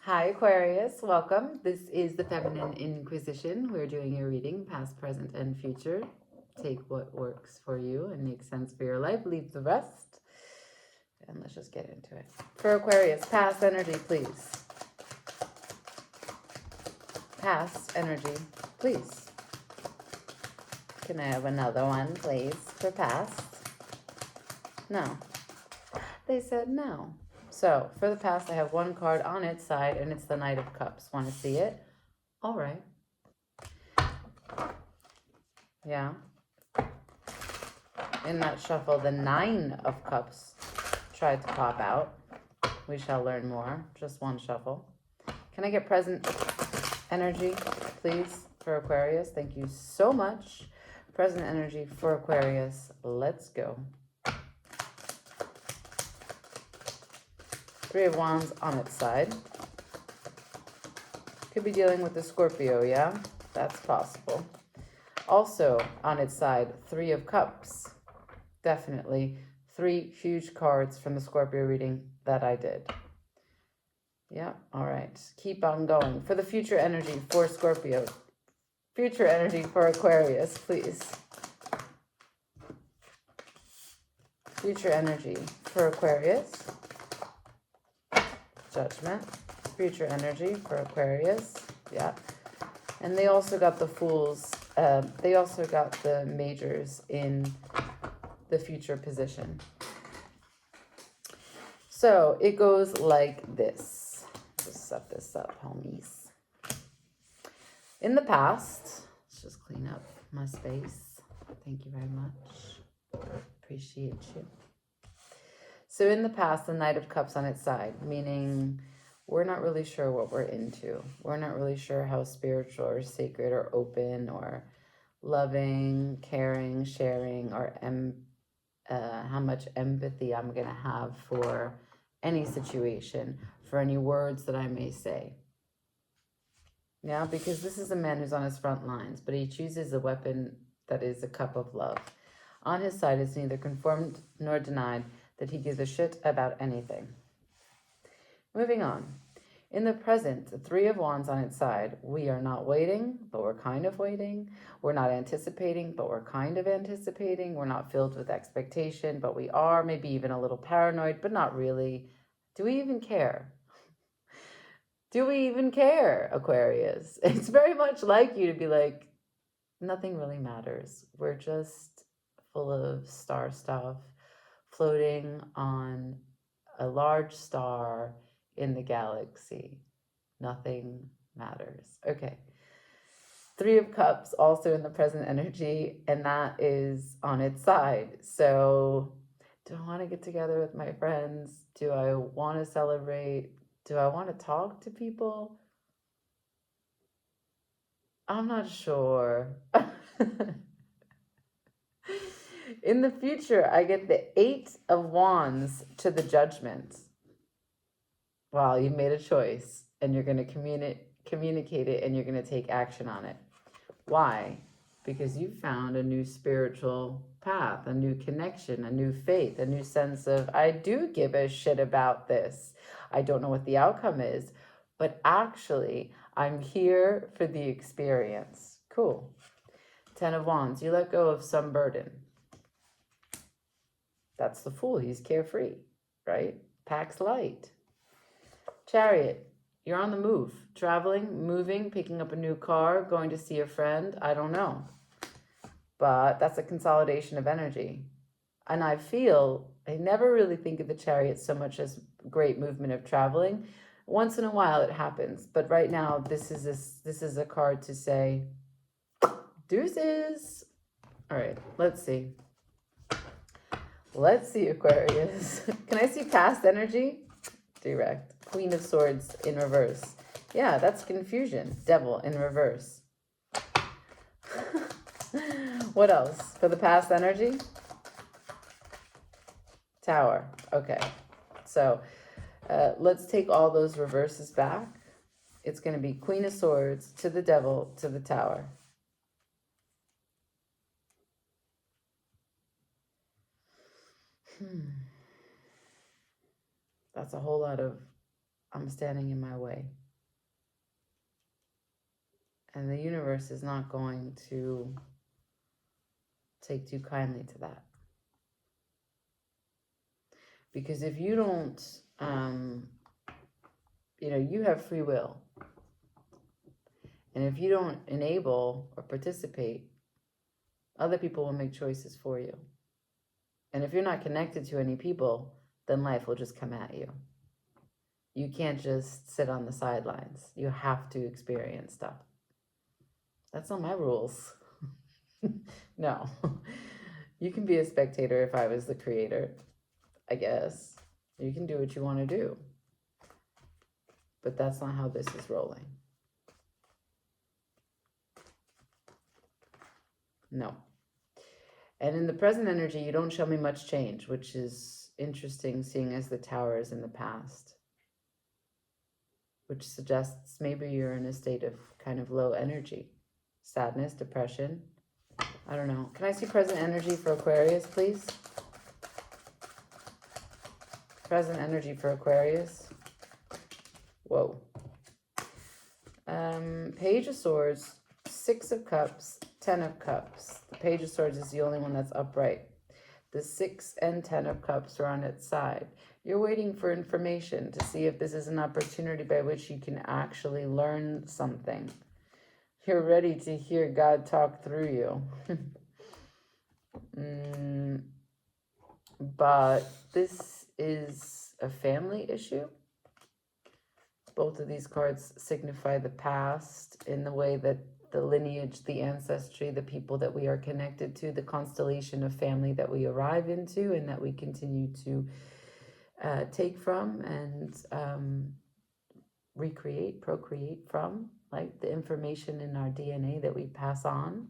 Hi, Aquarius. Welcome. This is the Feminine Inquisition. We're doing your reading, past, present, and future. Take what works for you and makes sense for your life. Leave the rest. And let's just get into it. For Aquarius, past energy, please. Past energy, please. Can I have another one, please, for past? No. They said no. So, for the past, I have one card on its side, and it's the Knight of Cups. Want to see it? All right. Yeah. In that shuffle, the Nine of Cups tried to pop out. We shall learn more. Just one shuffle. Can I get present energy, please, for Aquarius? Thank you so much. Present energy for Aquarius. Let's go. Three of Wands on its side. Could be dealing with the Scorpio, yeah? That's possible. Also on its side, Three of Cups. Definitely 3 huge cards from the Scorpio reading that I did. Yeah, all right. Keep on going. For the future energy for Scorpio. Future energy for Aquarius, please. Future energy for Aquarius. Judgment. Future energy for Aquarius. Yeah. And they also got the Fools. They also got the majors in the future position. So it goes like this. Just set this up, homies. In the past, let's just clean up my space. Thank you very much. Appreciate you. So in the past, the Knight of Cups on its side, meaning we're not really sure what we're into. We're not really sure how spiritual or sacred or open or loving, caring, sharing, or how much empathy I'm going to have for any situation, for any words that I may say. Yeah, because this is a man who's on his front lines, but he chooses a weapon that is a cup of love. On his side, it's neither confirmed nor denied that he gives a shit about anything. Moving on. In the present, the Three of Wands on its side, we are not waiting, but we're kind of waiting. We're not anticipating, but we're kind of anticipating. We're not filled with expectation, but we are. Maybe even a little paranoid, but not really. Do we even care? Do we even care, Aquarius? It's very much like you to be like, nothing really matters. We're just full of star stuff, floating on a large star in the galaxy. Nothing matters. Okay. Three of Cups also in the present energy, and that is on its side. So do I want to get together with my friends? Do I want to celebrate? Do I want to talk to people? I'm not sure. In the future, I get the 8 of Wands to the Judgment. Wow, you made a choice and you're going to communicate it and you're going to take action on it. Why? Because you found a new spiritual path, a new connection, a new faith, a new sense of, I do give a shit about this. I don't know what the outcome is, but actually, I'm here for the experience. Cool. 10 of Wands, you let go of some burden. That's the Fool. He's carefree, right? Packs light. Chariot, you're on the move. Traveling, moving, picking up a new car, going to see a friend. I don't know. But that's a consolidation of energy. And I never really think of the Chariot so much as great movement of traveling. Once in a while it happens. But right now, this is a card to say, deuces. All right, let's see. Let's see, Aquarius. Can I see past energy? Direct. Queen of Swords in reverse. Yeah, that's confusion. Devil in reverse. What else? For the past energy? Tower. Okay. So let's take all those reverses back. It's going to be Queen of Swords to the Devil to the Tower. That's a whole lot of I'm standing in my way. And the universe is not going to take too kindly to that. Because if you don't, you have free will. And if you don't enable or participate, other people will make choices for you. And if you're not connected to any people, then life will just come at you. You can't just sit on the sidelines. You have to experience stuff. That's not my rules. No. You can be a spectator if I was the creator, I guess. You can do what you want to do. But that's not how this is rolling. No. And in the present energy, you don't show me much change, which is interesting, seeing as the Tower is in the past. Which suggests maybe you're in a state of kind of low energy. Sadness, depression. I don't know. Can I see present energy for Aquarius, please? Present energy for Aquarius. Whoa. Page of Swords, 6 of Cups, 10 of Cups. The Page of Swords is the only one that's upright. The 6 and 10 of Cups are on its side. You're waiting for information to see if this is an opportunity by which you can actually learn something. You're ready to hear God talk through you. But this is a family issue. Both of these cards signify the past in the way that the lineage, the ancestry, the people that we are connected to, the constellation of family that we arrive into and that we continue to take from and recreate, procreate from, like the information in our DNA that we pass on.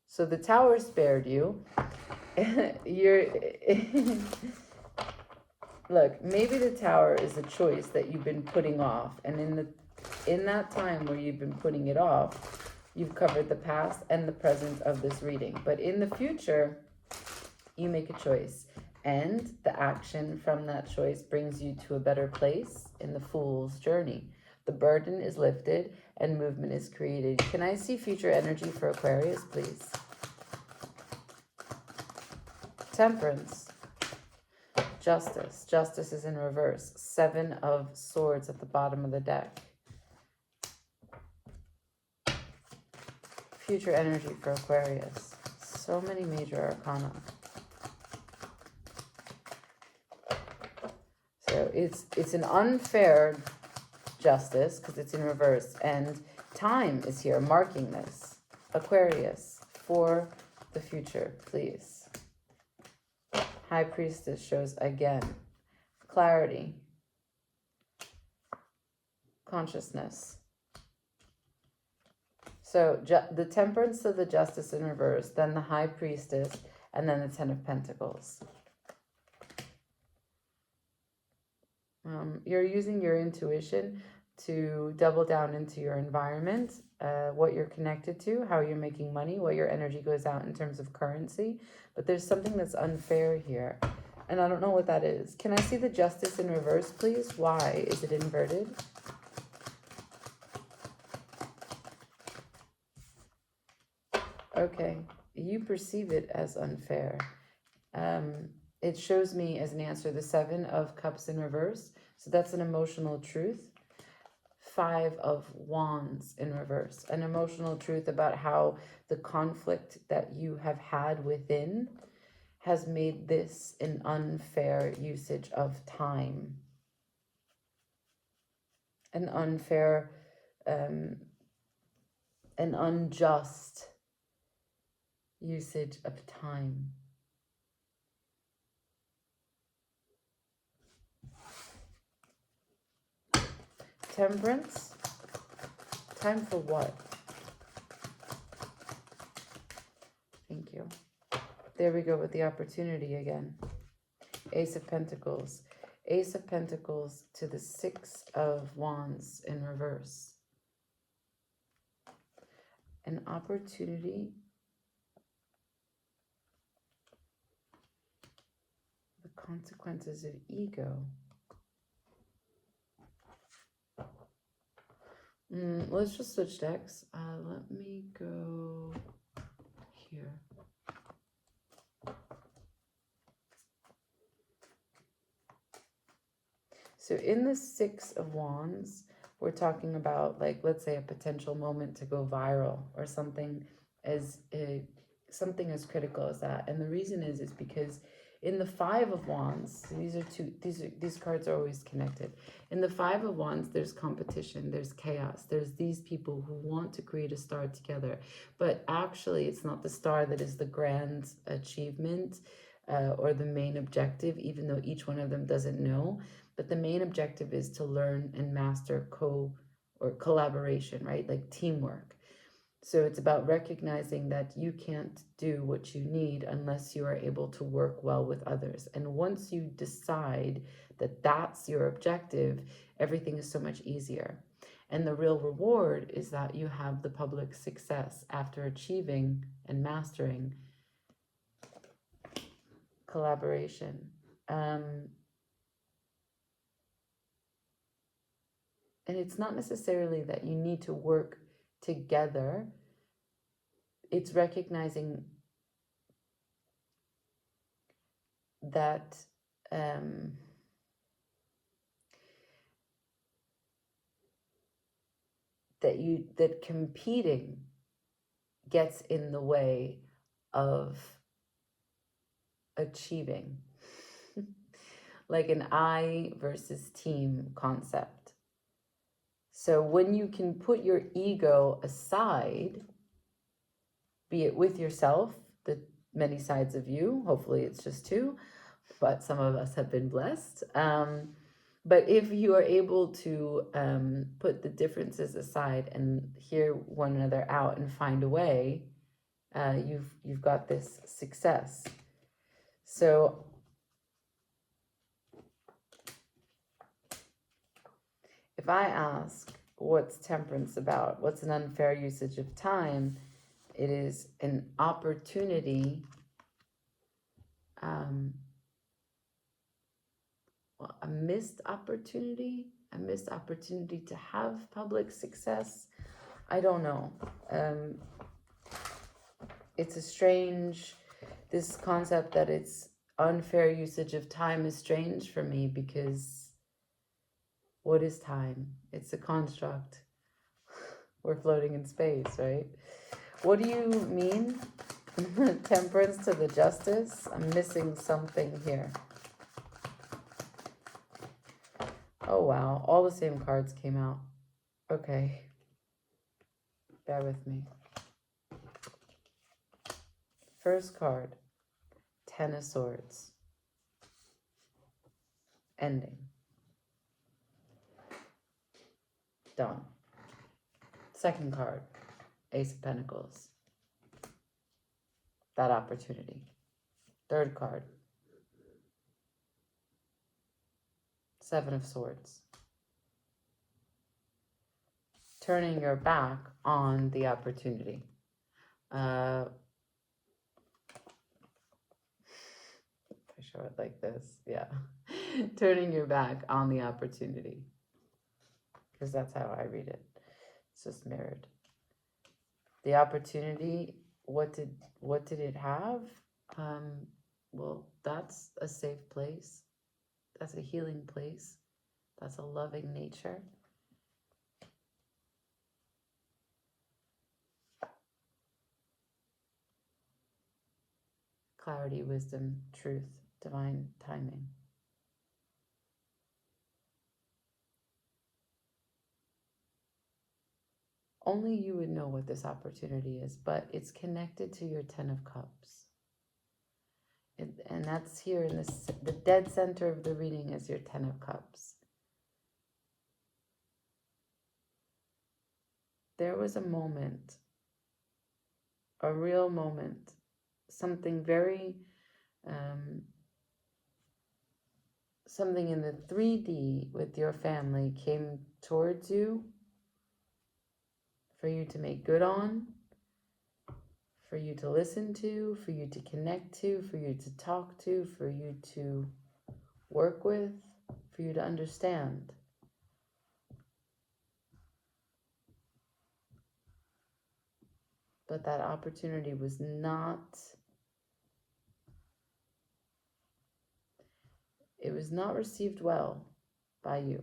So the Tower spared you. Look, maybe the Tower is a choice that you've been putting off, and in that time where you've been putting it off, you've covered the past and the present of this reading. But in the future, you make a choice, and the action from that choice brings you to a better place in the Fool's journey. The burden is lifted and movement is created. Can I see future energy for Aquarius, please? Temperance. Justice. Justice is in reverse. 7 of Swords at the bottom of the deck. Future energy for Aquarius. So many major arcana. So it's an unfair justice because it's in reverse, and time is here marking this. Aquarius, for the future, please. High Priestess shows again clarity, consciousness. So the Temperance of the Justice in reverse, then the High Priestess, and then the 10 of Pentacles. You're using your intuition to double down into your environment, what you're connected to, how you're making money, what your energy goes out in terms of currency. But there's something that's unfair here, and I don't know what that is. Can I see the Justice in reverse, please? Why is it inverted? Okay, you perceive it as unfair. It shows me as an answer the 7 of Cups in reverse. So that's an emotional truth. 5 of Wands in reverse. An emotional truth about how the conflict that you have had within has made this an unfair usage of time. An unfair, an unjust usage of time. Temperance. Time for what? Thank you. There we go with the opportunity again. Ace of Pentacles. Ace of Pentacles to the 6 of Wands in reverse. An opportunity Consequences of ego. Let's just switch decks. Let me go here. So in the Six of Wands, we're talking about, like, let's say a potential moment to go viral or something as critical as that. And the reason is because in the Five of Wands, these cards are always connected. In the Five of Wands, there's competition, there's chaos, there's these people who want to create a star together. But actually, it's not the star that is the grand achievement or the main objective, even though each one of them doesn't know. But the main objective is to learn and master collaboration, right? Like teamwork. So it's about recognizing that you can't do what you need unless you are able to work well with others. And once you decide that that's your objective, everything is so much easier. And the real reward is that you have the public success after achieving and mastering collaboration. And it's not necessarily that you need to work together. It's recognizing that that competing gets in the way of achieving. Like an I versus team concept. So when you can put your ego aside, be it with yourself, the many sides of you, hopefully it's just two, but some of us have been blessed. But if you are able to put the differences aside and hear one another out and find a way, you've got this success. So if I ask, what's temperance about? What's an unfair usage of time? It is an opportunity, a missed opportunity to have public success. I don't know. It's a strange, this concept that it's unfair usage of time is strange for me, because what is time? It's a construct. We're floating in space, right? What do you mean? Temperance to the justice? I'm missing something here. Oh, wow. All the same cards came out. Okay. Bear with me. First card, Ten of Swords. Ending. Done. Second card, Ace of Pentacles. That opportunity. Third card, Seven of Swords. Turning your back on the opportunity. If I show it like this, yeah. Turning your back on the opportunity. Because that's how I read it. It's just mirrored. The opportunity, what did it have? Well, that's a safe place. That's a healing place. That's a loving nature. Clarity, wisdom, truth, divine timing. Only you would know what this opportunity is, but it's connected to your Ten of Cups. And that's here in the dead center of the reading is your Ten of Cups. There was a moment, a real moment, something very, something in the 3D with your family came towards you for you to make good on, for you to listen to, for you to connect to, for you to talk to, for you to work with, for you to understand. But that opportunity was not, it was not received well by you.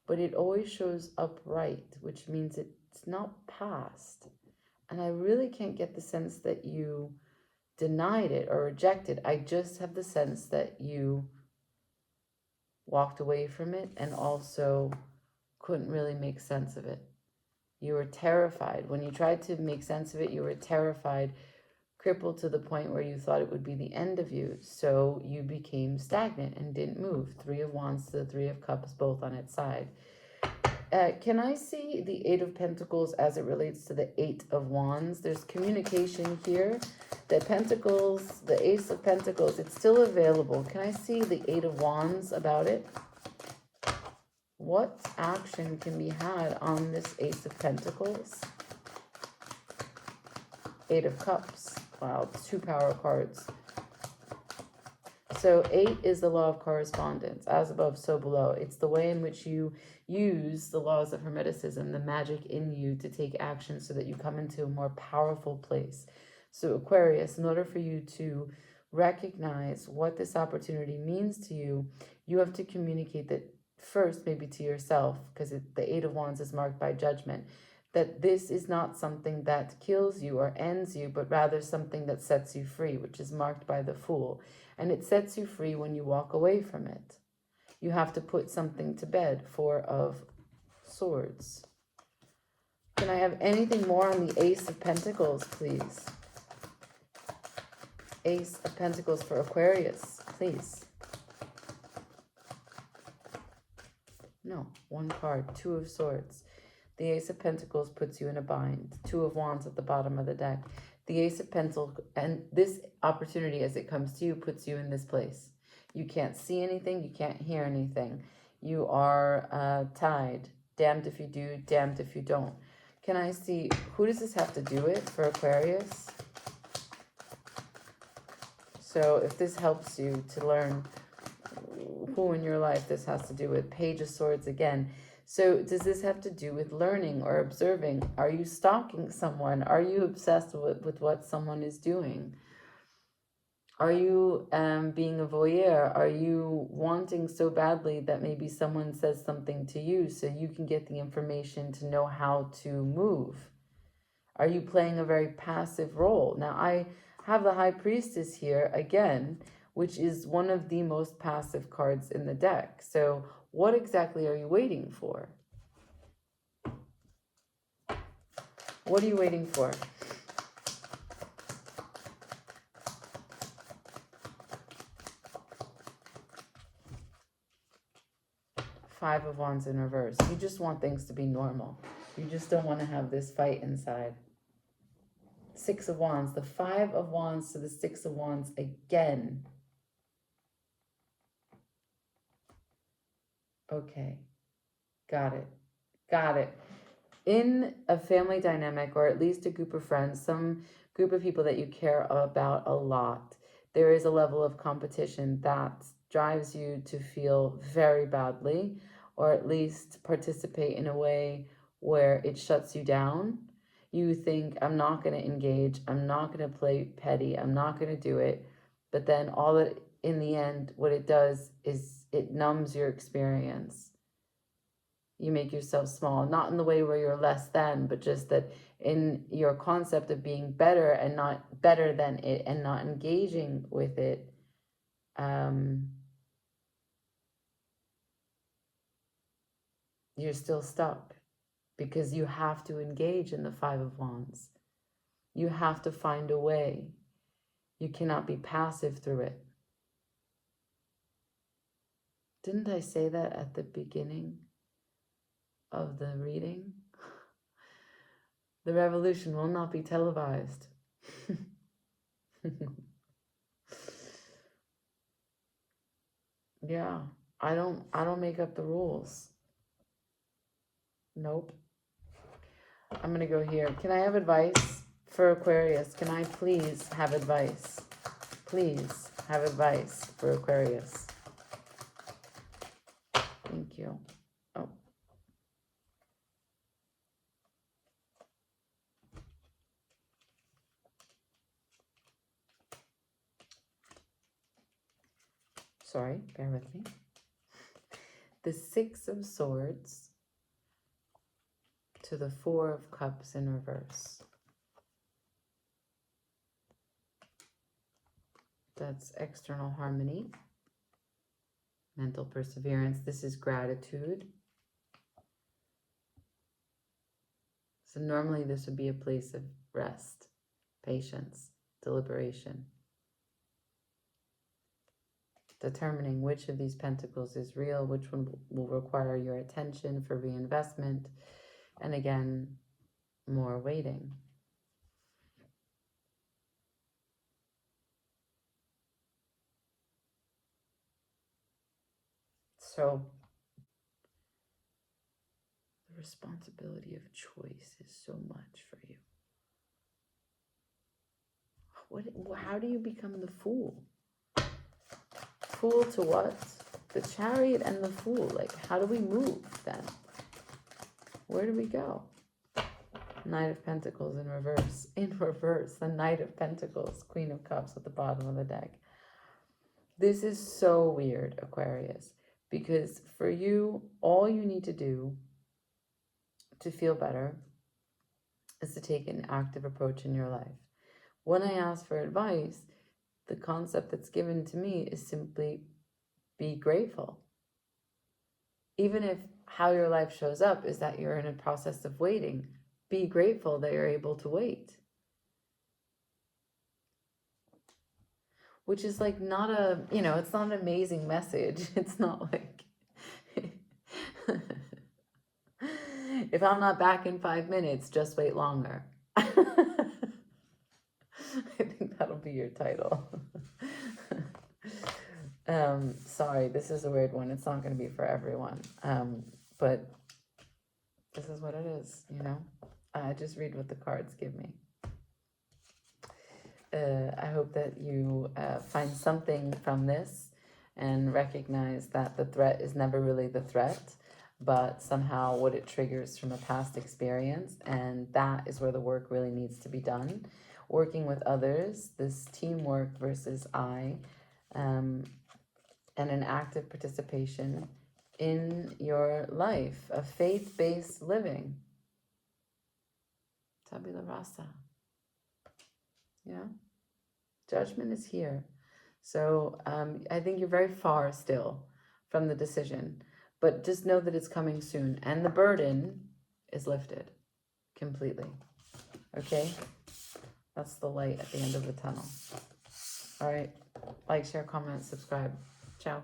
But it always shows up right, which means it's not past. And I really can't get the sense that you denied it or rejected. I just have the sense that you walked away from it and also couldn't really make sense of it. You were terrified. When you tried to make sense of it, you were terrified, crippled to the point where you thought it would be the end of you. So you became stagnant and didn't move. 3 of Wands to the 3 of Cups, both on its side. Can I see the 8 of Pentacles as it relates to the 8 of Wands? There's communication here. The Pentacles, the Ace of Pentacles, it's still available. Can I see the 8 of Wands about it? What action can be had on this Ace of Pentacles? 8 of Cups. Wow, 2 power cards. So 8 is the law of correspondence. As above, so below. It's the way in which you use the laws of Hermeticism, the magic in you, to take action so that you come into a more powerful place. So Aquarius, in order for you to recognize what this opportunity means to you, you have to communicate that first, maybe to yourself, because the 8 of Wands is marked by judgment, that this is not something that kills you or ends you, but rather something that sets you free, which is marked by the Fool. And it sets you free when you walk away from it. You have to put something to bed. 4 of Swords. Can I have anything more on the Ace of Pentacles, please? Ace of Pentacles for Aquarius, please. No, 1 card. 2 of Swords. The Ace of Pentacles puts you in a bind. 2 of Wands at the bottom of the deck. The Ace of Pentacles, and this opportunity as it comes to you, puts you in this place. You can't see anything. You can't hear anything. You are tied. Damned if you do, damned if you don't. Can I see, who does this have to do with for Aquarius? So if this helps you to learn who in your life this has to do with, Page of Swords again. So does this have to do with learning or observing? Are you stalking someone? Are you obsessed with what someone is doing? Are you being a voyeur? Are you wanting so badly that maybe someone says something to you so you can get the information to know how to move? Are you playing a very passive role? Now, I have the High Priestess here again, which is one of the most passive cards in the deck. So what exactly are you waiting for? What are you waiting for? Five of Wands in reverse. You just want things to be normal. You just don't want to have this fight inside. 6 of Wands. The 5 of Wands to the 6 of Wands again. Okay. Got it. Got it. In a family dynamic, or at least a group of friends, some group of people that you care about a lot, there is a level of competition that drives you to feel very badly, or at least participate in a way where it shuts you down. You think, I'm not going to engage, I'm not going to play petty, I'm not going to do it. But then all that, in the end, what it does is it numbs your experience. You make yourself small, not in the way where you're less than, but just that in your concept of being better and not better than it and not engaging with it, you're still stuck because you have to engage in the 5 of Wands. You have to find a way. You cannot be passive through it. Didn't I say that at the beginning of the reading? The revolution will not be televised. Yeah, I don't make up the rules. Nope. I'm gonna go here. Can I have advice for Aquarius? Can I please have advice? Please have advice for Aquarius. you. Oh. Sorry, bear with me. The Six of Swords to the Four of Cups in reverse. That's external harmony, mental perseverance. This is gratitude. So normally this would be a place of rest, patience, deliberation. Determining which of these pentacles is real, which one will require your attention for reinvestment, and again, more waiting. So, the responsibility of choice is so much for you. How do you become the Fool? Fool to what? The Chariot and the Fool. Like, how do we move then? Where do we go? Knight of Pentacles in reverse. In reverse. The Knight of Pentacles. Queen of Cups at the bottom of the deck. This is so weird, Aquarius. Because for you, all you need to do to feel better is to take an active approach in your life. When I ask for advice, the concept that's given to me is simply be grateful. Even if how your life shows up is that you're in a process of waiting, be grateful that you're able to wait. Which is like not a, it's not an amazing message. It's not like, if I'm not back in 5 minutes, just wait longer. I think that'll be your title. Sorry, this is a weird one. It's not going to be for everyone. But this is what it is, I just read what the cards give me. I hope that you find something from this and recognize that the threat is never really the threat, but somehow what it triggers from a past experience. And that is where the work really needs to be done. Working with others, this teamwork versus I, and an active participation in your life, a faith-based living. Tabula rasa. Yeah. Judgment is here. So I think you're very far still from the decision, but just know that it's coming soon. And the burden is lifted completely. Okay? That's the light at the end of the tunnel. All right. Like, share, comment, subscribe. Ciao.